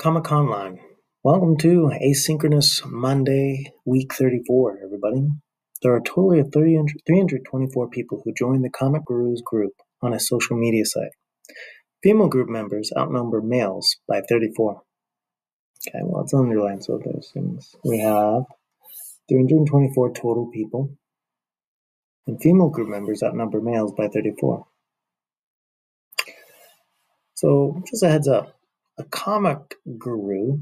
Comic Online. Welcome to Asynchronous Monday, week 34, everybody. There are a total of 324 people who joined the Comic Gurus group on a social media site. Female group members outnumber males by 34. Okay, well, it's underlined, so those things. We have 324 total people, and female group members outnumber males by 34. So, just a heads up. A comic guru,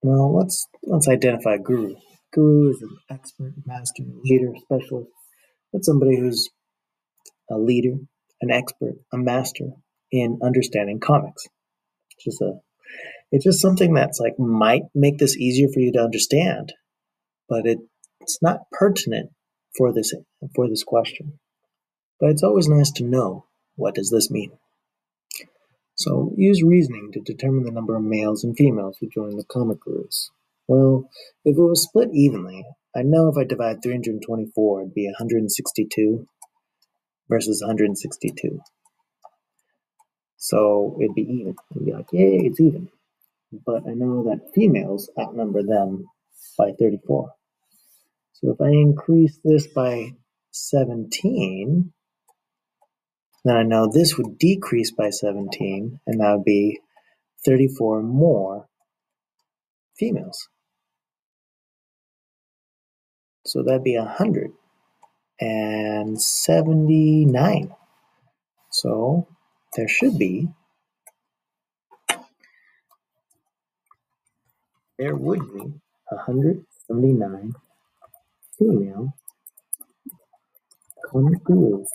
well, let's identify a guru. Guru is an expert, master, leader, specialist. That's somebody who's a leader, an expert, a master in understanding comics. It's just something that's like might make this easier for you to understand, but it's not pertinent for this question. But it's always nice to know, what does this mean? So use reasoning to determine the number of males and females who join the comic gurus. Well, if it was split evenly, I know if I divide 324, it'd be 162 versus 162. So it'd be even. It'd be like, yay, it's even. But I know that females outnumber them by 34. So if I increase this by 17, then I know this would decrease by 17, and that would be 34 more females. So that'd be 179. So there would be 179 female comic gurus.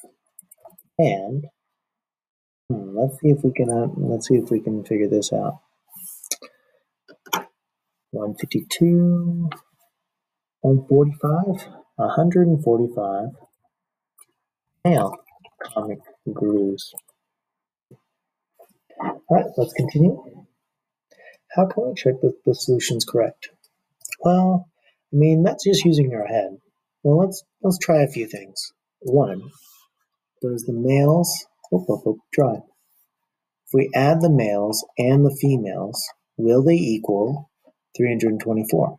And let's see if we can figure this out. 152, 145 male comic gurus. All right, let's continue. How can we check that the solution's correct? Well, I mean, that's just using your head. Well, let's try a few things. One, there's the males. Try. If we add the males and the females, will they equal 324?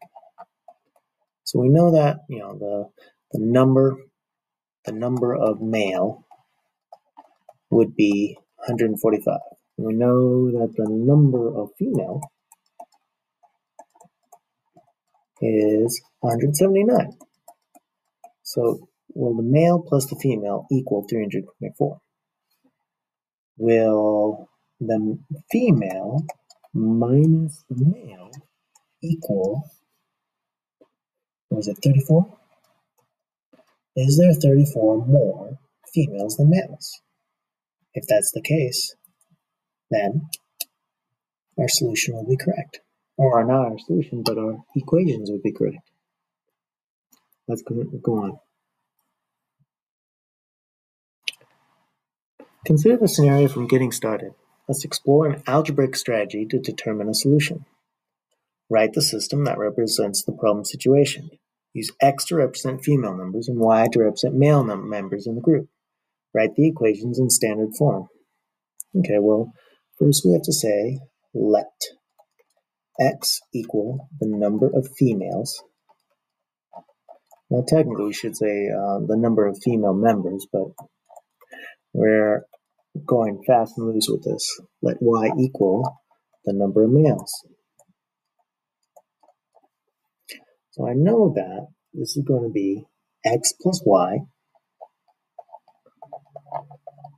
So we know that, the number of male would be 145. We know that the number of female is 179. So will the male plus the female equal 324? Will the female minus the male equal, was it 34? Is there 34 more females than males? If that's the case, then our solution will be correct. Or not our solution, but our equations would be correct. Let's go on. Consider the scenario from getting started. Let's explore an algebraic strategy to determine a solution. Write the system that represents the problem situation. Use X to represent female members and Y to represent male members in the group. Write the equations in standard form. Okay, well, first we have to say, let X equal the number of females. Now, technically, we should say the number of female members, but we're going fast and loose with this. Let Y equal the number of males. So I know that this is going to be X plus Y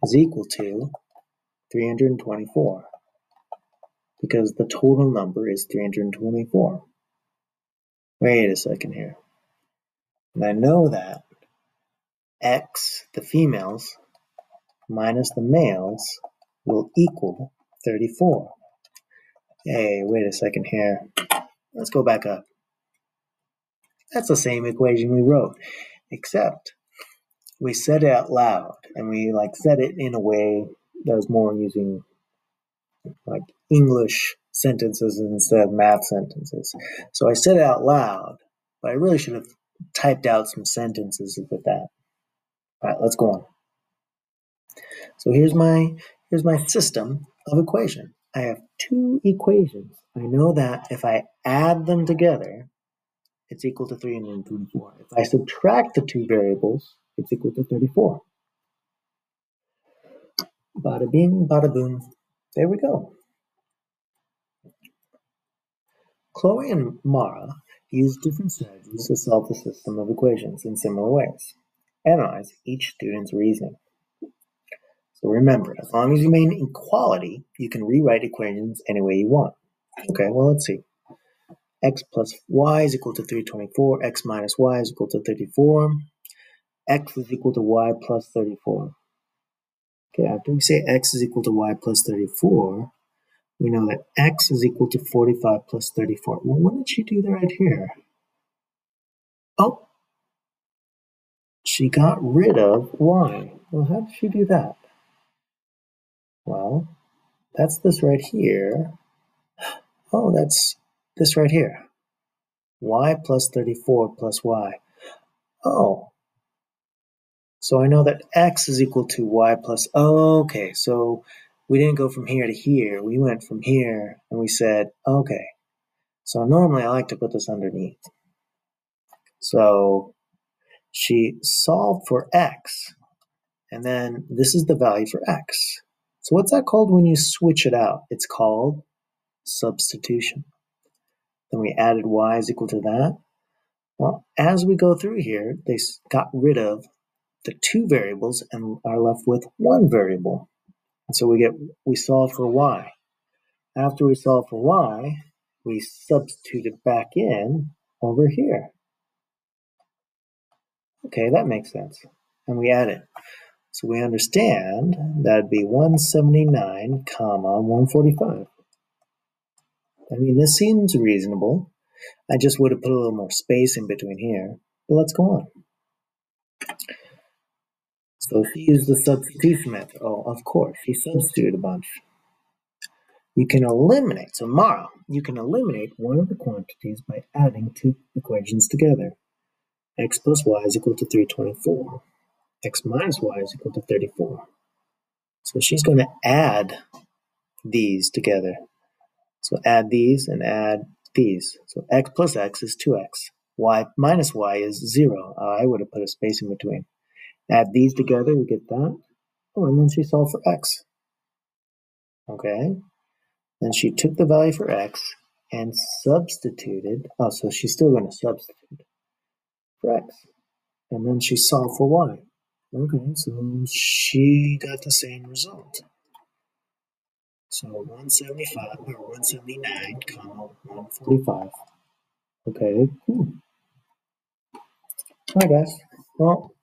is equal to 324, because the total number is 324. Wait a second here. And I know that X, the females, minus the males will equal 34. Hey, wait a second here. Let's go back up. That's the same equation we wrote, except we said it out loud, and we said it in a way that was more using English sentences instead of math sentences. So I said it out loud, but I really should have typed out some sentences with that. All right, let's go on. So here's my system of equation. I have two equations. I know that if I add them together, it's equal to 324. If I subtract the two variables, it's equal to 34. Bada bing, bada boom. There we go. Chloe and Mara use different strategies to solve the system of equations in similar ways. Analyze each student's reasoning. So remember, as long as you maintain equality, you can rewrite equations any way you want. Okay, well, let's see. X plus y is equal to 324. X minus y is equal to 34. X is equal to y plus 34. Okay, after we say x is equal to y plus 34, we know that x is equal to 45 plus 34. Well, what did she do right here? Oh, she got rid of y. Well, how did she do that? Well, that's this right here. Oh, that's this right here. Y plus 34 plus y. Oh, so I know that x is equal to y plus, okay, so we didn't go from here to here. We went from here and we said, okay, so normally I like to put this underneath. So she solved for x, and then this is the value for x. So what's that called when you switch it out? It's called substitution. Then we added y is equal to that. Well, as we go through here, they got rid of the two variables and are left with one variable. And so we solve for y. After we solve for y, we substitute it back in over here. Okay, that makes sense. And we add it. So we understand that'd be 179, 145. I mean, this seems reasonable. I just would have put a little more space in between here. But let's go on. So she used the substitution method. Oh, of course, she substituted a bunch. You can eliminate, so Mara, you can eliminate one of the quantities by adding two equations together. X plus y is equal to 324. X minus y is equal to 34. So she's going to add these together. So add these and add these. So x plus x is 2x. Y minus y is 0. I would have put a space in between. Add these together, we get that. Oh, and then she solved for x. Okay. Then she took the value for x and substituted. Oh, so she's still going to substitute for x. And then she solved for y. Okay, so she got the same result. So 175 or 179, 145. Okay, cool. All right, guys. Well,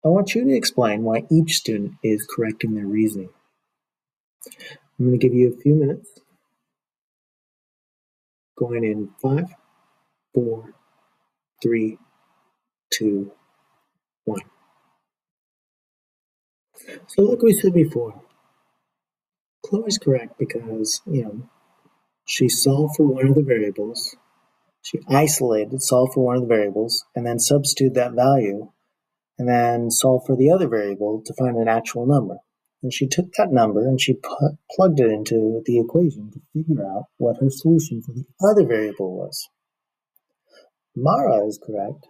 I want you to explain why each student is correct in their reasoning. I'm going to give you a few minutes. Going in 5, 4, 3, 2, 1. So like we said before, Chloe's correct because, she solved for one of the variables. She solved for one of the variables, and then substituted that value, and then solved for the other variable to find an actual number. And she took that number and she plugged it into the equation to figure out what her solution for the other variable was. Mara is correct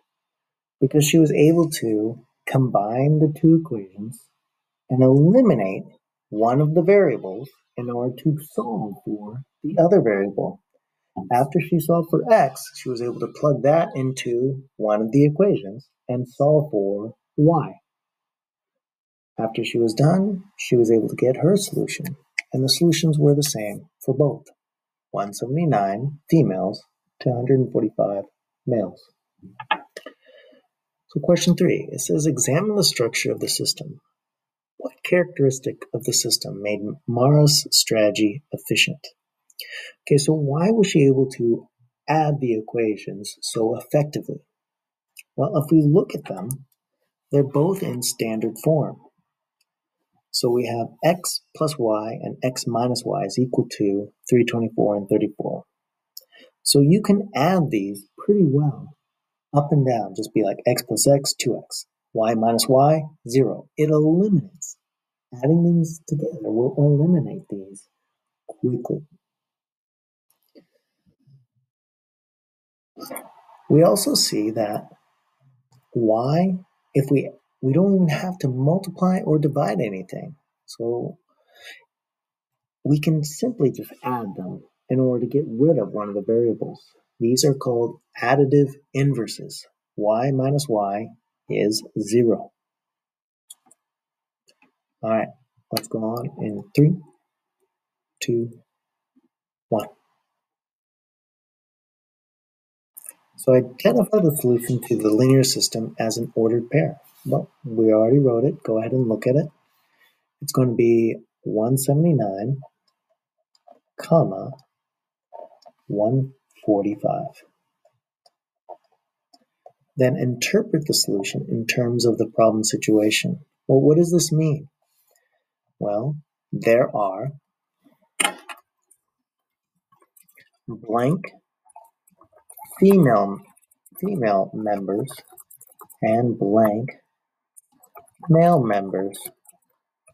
because she was able to combine the two equations and eliminate one of the variables in order to solve for the other variable. After she solved for x, she was able to plug that into one of the equations and solve for y. After she was done, she was able to get her solution, and the solutions were the same for both, 179 females to 145 males. So question 3, it says examine the structure of the system. What characteristic of the system made Mara's strategy efficient? Okay, so why was she able to add the equations so effectively? Well, if we look at them, they're both in standard form. So we have x plus y and x minus y is equal to 324 and 34. So you can add these pretty well up and down. Just be like x plus x, 2x. Y minus y, 0. It eliminates. adding these together will eliminate these quickly. We also see that y, if we don't even have to multiply or divide anything. So we can simply just add them in order to get rid of one of the variables. These are called additive inverses. Y minus y is 0. All right, let's go on in 3, 2, 1. So identify the solution to the linear system as an ordered pair. Well, we already wrote it. Go ahead and look at it. It's going to be 179, comma, 145. Then interpret the solution in terms of the problem situation. Well, what does this mean? Well, there are blank female members and blank male members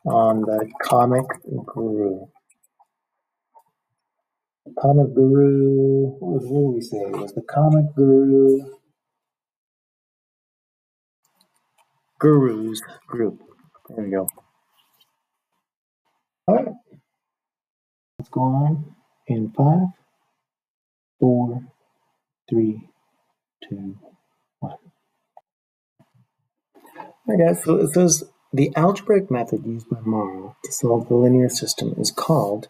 on the comic guru. Comic guru, what did we say? It was the comic gurus group. There we go. All right, let's go on in 5, 4, 3, 2, 1. All right, guys, so it says the algebraic method used by Morrow to solve the linear system is called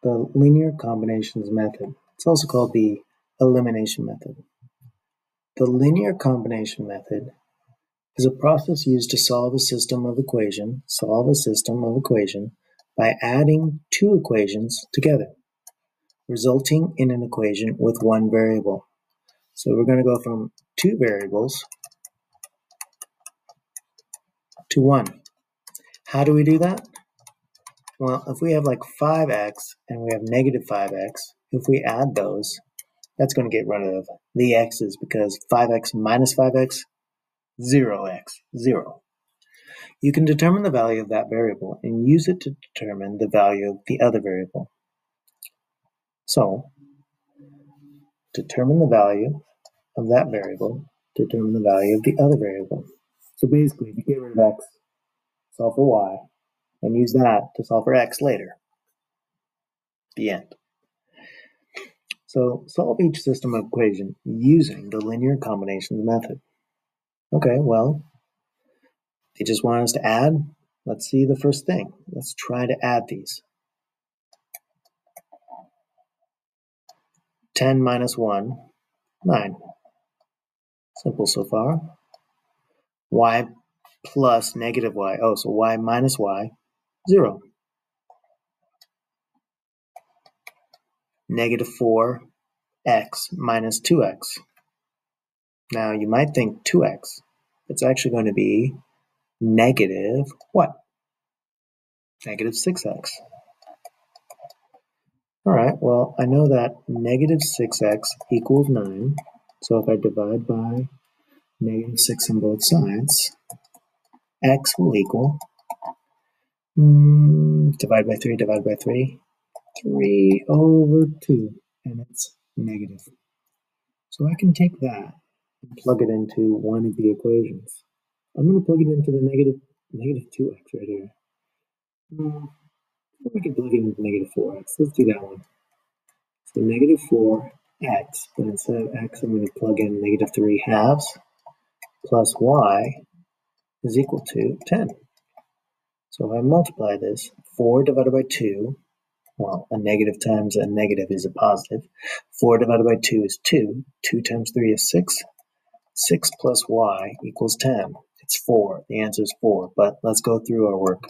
the linear combinations method. It's also called the elimination method. The linear combination method is a process used to solve a system of equation by adding two equations together, resulting in an equation with one variable. So we're going to go from two variables to one. How do we do that? Well, if we have like 5x and we have negative 5x, if we add those, that's going to get rid of the x's because 5x minus 5x, 0x, 0. You can determine the value of that variable and use it to determine the value of the other variable. So, determine the value of that variable, determine the value of the other variable. So basically, if you get rid of x, solve for y, and use that to solve for x later. The end. So solve each system of equation using the linear combinations method. Okay, well, they just want us to add. Let's see the first thing. Let's try to add these. 10 minus 1, 9. Simple so far. Y plus negative y. Oh, so y minus y, 0. Negative 4x minus 2x. Now, you might think 2x. It's actually going to be negative what? Negative 6x. All right, well, I know that negative 6x equals 9. So if I divide by negative 6 on both sides, x will equal, divide by 3, 3 over 2, and it's negative. So I can take that and plug it into one of the equations. I'm going to plug it into the negative 2x right here. We can plug it into negative 4x. Let's do that one. So negative 4x, but instead of x, I'm going to plug in negative 3 halves plus y is equal to 10. So if I multiply this, 4 divided by 2, well, a negative times a negative is a positive. 4 divided by 2 is 2. 2 times 3 is 6. 6 plus y equals 10. It's 4. The answer is 4, but let's go through our work.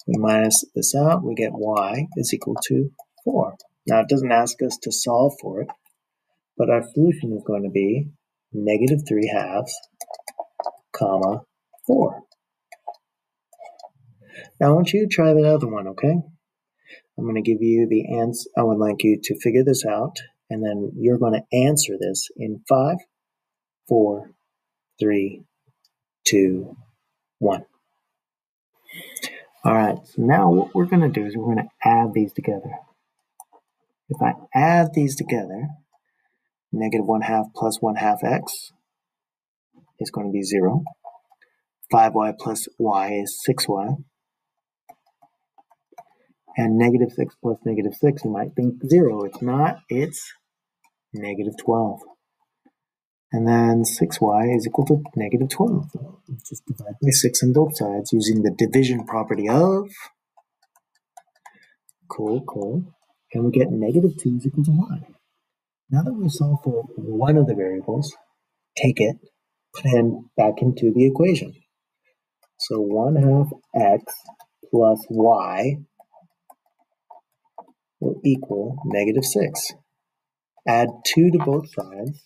We minus this out, we get y is equal to 4. Now, it doesn't ask us to solve for it, but our solution is going to be negative 3 halves, comma, 4. Now, I want you to try the other one, okay? I'm going to give you the answer. I would like you to figure this out, and then you're going to answer this in 5, 4, 3, 2, 1. All right, so now what we're going to do is we're going to add these together. If I add these together, negative 1/2 plus 1/2 x is going to be 0. 5y plus y is 6y. And negative 6 plus negative 6, you might think 0. It's not, it's negative 12. And then 6y is equal to negative 12. Just divide by 6 on both sides using the division property of, cool, and we get negative 2 is equal to y. Now that we've solved for one of the variables, take it, put it back into the equation. So 1/2 x plus y will equal negative 6. Add 2 to both sides.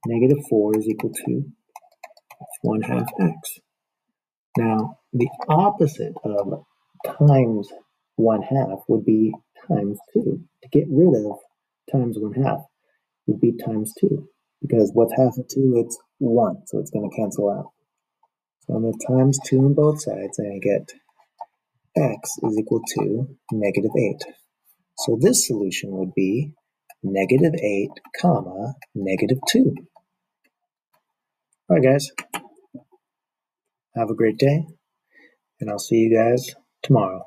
Negative 4 is equal to 1/2 x. Now, the opposite of times 1/2 would be times 2. To get rid of times 1/2 would be times 2. Because what's half of 2? It's 1, so it's going to cancel out. So I'm going to times 2 on both sides, and I get x is equal to negative 8. So this solution would be negative 8, comma, negative 2. All right, guys. Have a great day, and I'll see you guys tomorrow.